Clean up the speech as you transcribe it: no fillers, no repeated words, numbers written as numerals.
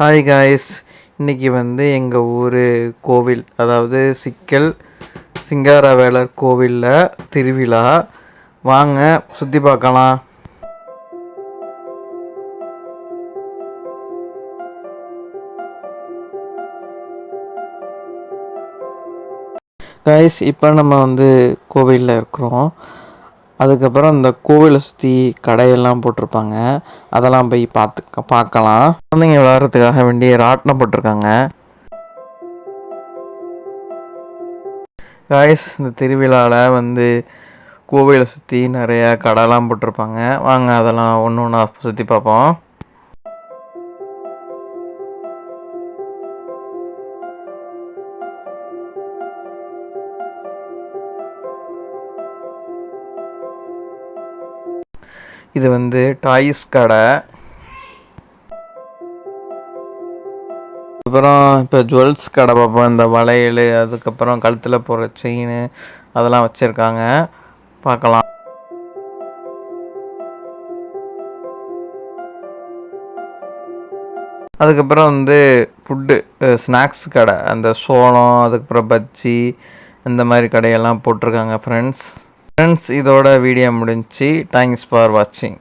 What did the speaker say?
Hi guys, இன்றைக்கி எங்கள் ஊர் கோவில், அதாவது சிங்காரவேலர் கோவிலில் திருவிழா. வாங்க சுற்றி பார்க்கலாம். காய்ஸ், இப்போ நம்ம கோவிலில் இருக்கிறோம். அதுக்கப்புறம் இந்த கோவிலை சுற்றி கடையெல்லாம் போட்டிருப்பாங்க, அதெல்லாம் போய் பார்க்கலாம். குழந்தைங்க விளையாடுறதுக்காக வேண்டிய ராட்டினம் போட்டிருக்காங்க. காய்ஸ், இந்த திருவிழாவில் கோவிலை சுற்றி நிறையா கடைலாம் போட்டிருப்பாங்க. வாங்க அதெல்லாம் ஒன்று ஒன்றா சுற்றி பார்ப்போம். இது டாய்ஸ் கடை. அப்புறம் இப்போ ஜுவல்ஸ் கடை பார்ப்போம். இந்த வளையல், அதுக்கப்புறம் கழுத்தில் போடுற செயின், அதெல்லாம் வச்சுருக்காங்க, பார்க்கலாம். அதுக்கப்புறம் ஃபுட்டு ஸ்நாக்ஸ் கடை, அந்த சோளம், அதுக்கப்புறம் பஜ்ஜி, இந்த மாதிரி கடையெல்லாம் போட்டிருக்காங்க. ஃப்ரெண்ட்ஸ், இதோட வீடியோ முடிஞ்சுச்சு. தேங்க்ஸ் ஃபார் வாட்சிங்.